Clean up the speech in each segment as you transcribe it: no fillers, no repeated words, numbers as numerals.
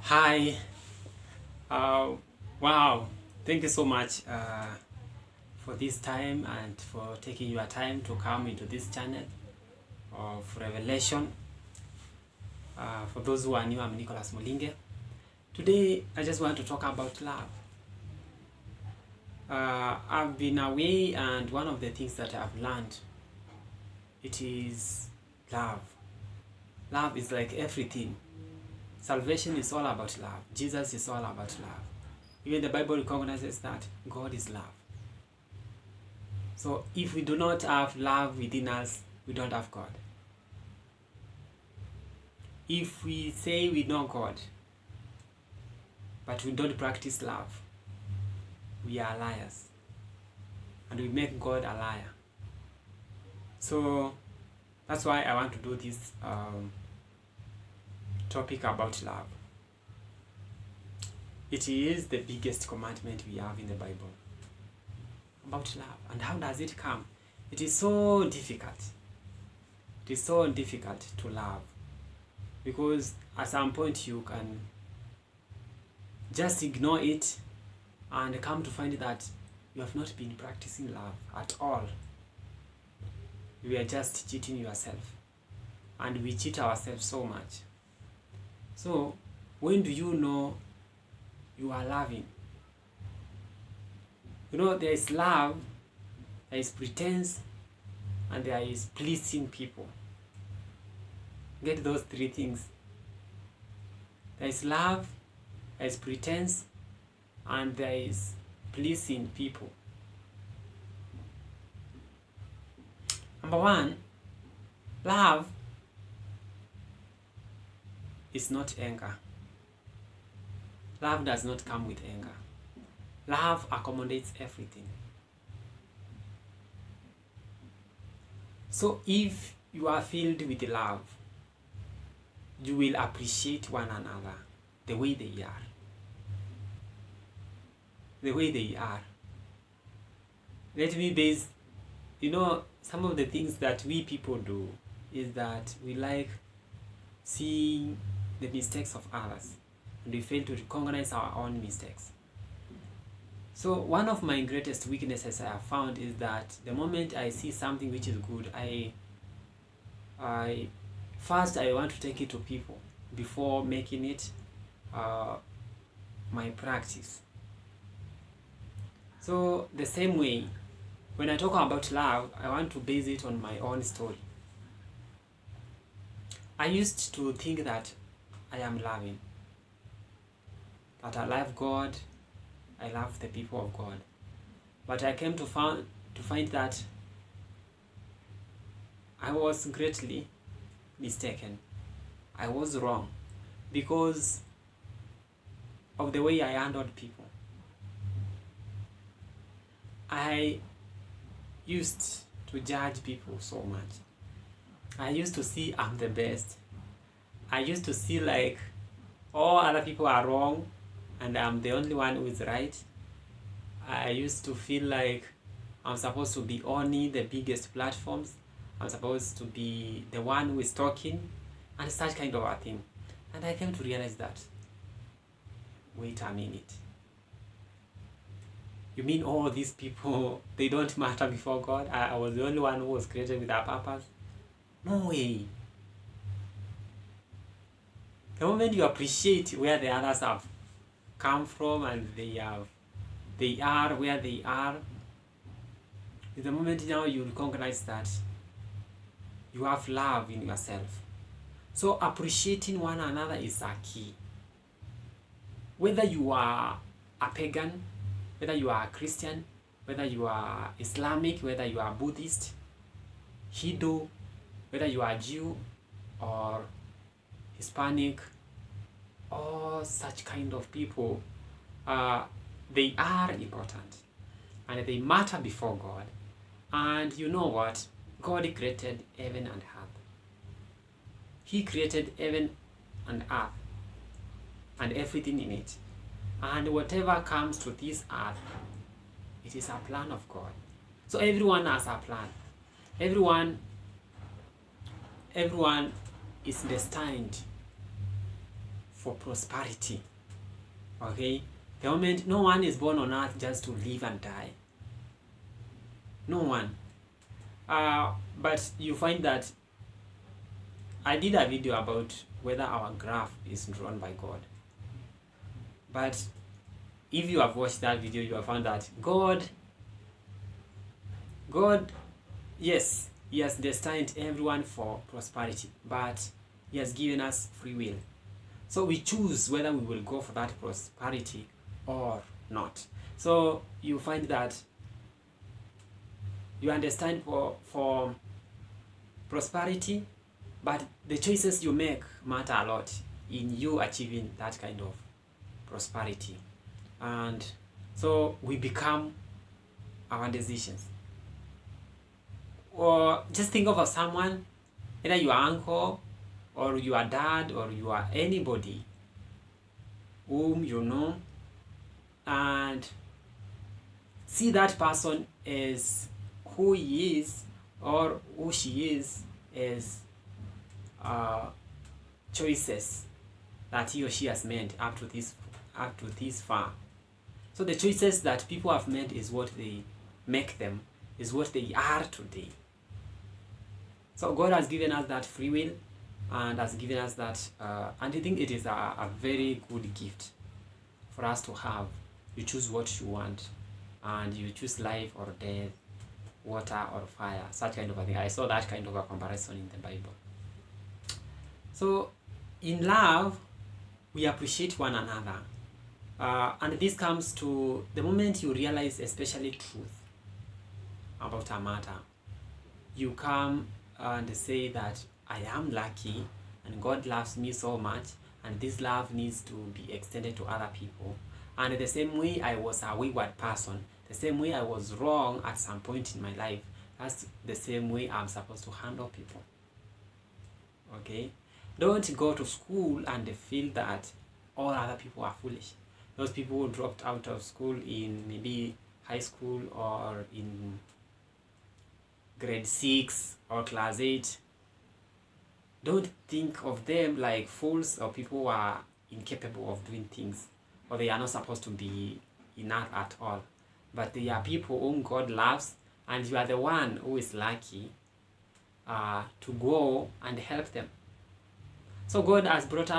Hi. Uh, wow. Thank you so much for this time and for taking your time to come into this channel of Revelation. For those who are new, I'm Nicholas Molinge. Today, I just want to talk about love. I've been away, and one of the things that I've learned, it is love. Love is like everything. Salvation is all about love. Jesus is all about love. Even the Bible recognizes that God is love. So if we do not have love within us, we don't have God. If we say we know God, but we don't practice love, we are liars. And we make God a liar. So that's why I want to do this topic about love. It is the biggest commandment we have in the Bible. About love. And how does it come? It is so difficult. It is so difficult to love. Because at some point you can just ignore it and come to find that you have not been practicing love at all. You are just cheating yourself. And we cheat ourselves so much. So, when do you know you are loving? You know, there is love, there is pretense, and there is pleasing people. Get those three things. There is love, there is pretense, and there is pleasing people. Number one, love is not anger. Love does not come with anger. Love accommodates everything. So if you are filled with love, you will appreciate one another the way they are. The way they are. Let me base, some of the things that we people do is that we like seeing the mistakes of others and we fail to recognize our own mistakes. So one of my greatest weaknesses I have found is that the moment I see something which is good, I want to take it to people before making it my practice. So the same way, when I talk about love, I want to base it on my own story. I used to think that I am loving, that I love God, I love the people of God. But I came to find that I was greatly mistaken. I was wrong because of the way I handled people. I used to judge people so much. I used to see I'm the best. I used to see like all other people are wrong and I'm the only one who is right. I used to feel like I'm supposed to be owning the biggest platforms. I'm supposed to be the one who is talking and such kind of a thing. And I came to realize that, wait a minute. You mean all these people, they don't matter before God? I was the only one who was created with a purpose? No way. The moment you appreciate where the others have come from and they are where they are, is the moment now you recognize that you have love in yourself. So appreciating one another is a key. Whether you are a pagan, whether you are a Christian, whether you are Islamic, whether you are Buddhist, Hindu, whether you are Jew or Hispanic, all such kind of people, they are important and they matter before God. And you know what? God created heaven and earth. He created heaven and earth and everything in it. And whatever comes to this earth, it is a plan of God. So everyone has a plan. Everyone is destined for prosperity. Okay? The moment no one is born on earth just to live and die. No one. But you find that I did a video about whether our graph is drawn by God. But if you have watched that video, you have found that God, yes, He has destined everyone for prosperity, but He has given us free will. So we choose whether we will go for that prosperity or not. So you find that you understand for prosperity, but the choices you make matter a lot in you achieving that kind of prosperity. And so we become our decisions. Or just think of someone, either your uncle or your dad or your anybody whom you know, and see that person as who he is or who she is as choices that he or she has made up to this far. So the choices that people have made is what they make them, is what they are today. So God has given us that free will and has given us that, and I think it is a very good gift for us to have. You choose what you want, and you choose life or death, water or fire, such kind of a thing. I saw that kind of a comparison in the Bible. So in love, we appreciate one another. And this comes to the moment you realize especially truth about a matter. You come and say that I am lucky and God loves me so much, and this love needs to be extended to other people. And the same way I was a wayward person, the same way I was wrong at some point in my life, that's the same way I'm supposed to handle people. Okay? Don't go to school and feel that all other people are foolish. Those people who dropped out of school in maybe high school or in grade 6 or class 8, don't think of them like fools or people who are incapable of doing things, or they are not supposed to be in art at all. But they are people whom God loves, and you are the one who is lucky to go and help them. So God has brought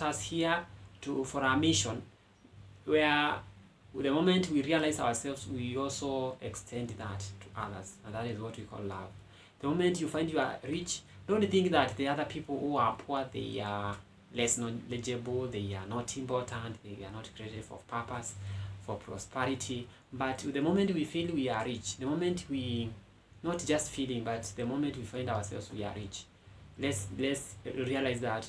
us here for our mission, where the moment we realize ourselves, we also extend that to others, and that is what we call love. The moment you find you are rich, don't think that the other people who are poor, they are less knowledgeable, they are not important, they are not created for purpose, for prosperity. But the moment we feel we are rich, the moment we, not just feeling, but the moment we find ourselves we are rich, let's realize that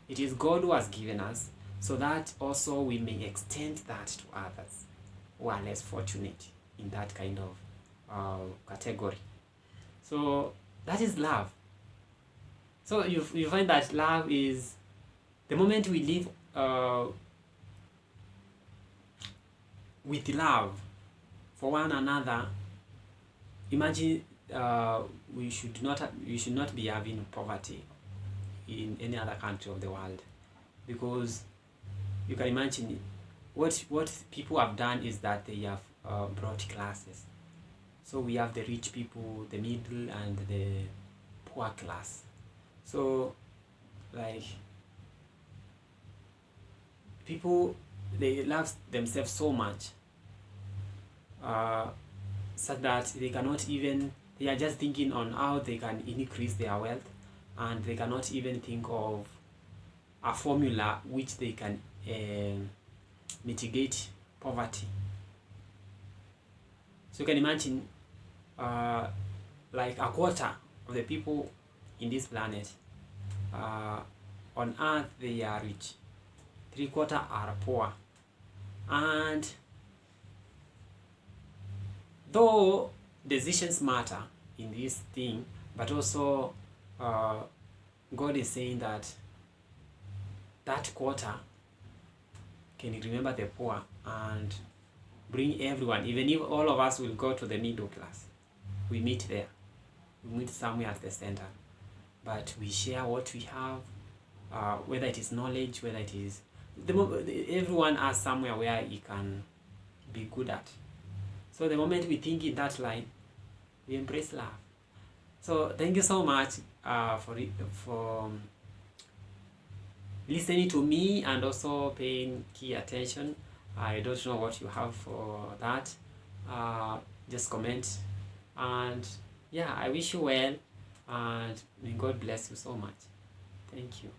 it is God who has given us, so that also we may extend that to others who are less fortunate in that kind of category. So that is love. So you find that love is the moment we live with love for one another. Imagine we should not be having poverty in any other country of the world, because you can imagine what people have done is that they have brought classes. So we have the rich people, the middle, and the poor class. So like people, they love themselves so much such that they cannot even, they are just thinking on how they can increase their wealth, and they cannot even think of a formula which they can mitigate poverty. So you can imagine like a quarter of the people in this planet on earth, they are rich, 3/4 are poor. And though decisions matter in this thing, but also God is saying that quarter can remember the poor and bring everyone. Even if all of us will go to the middle class, we meet there, we meet somewhere at the center, but we share what we have, whether it is knowledge, whether it is everyone has somewhere where he can be good at. So the moment we think in that line, we embrace love. So thank you so much for listening to me and also paying key attention. I don't know what you have for that. Just comment. And yeah, I wish you well, and may God bless you so much. Thank you.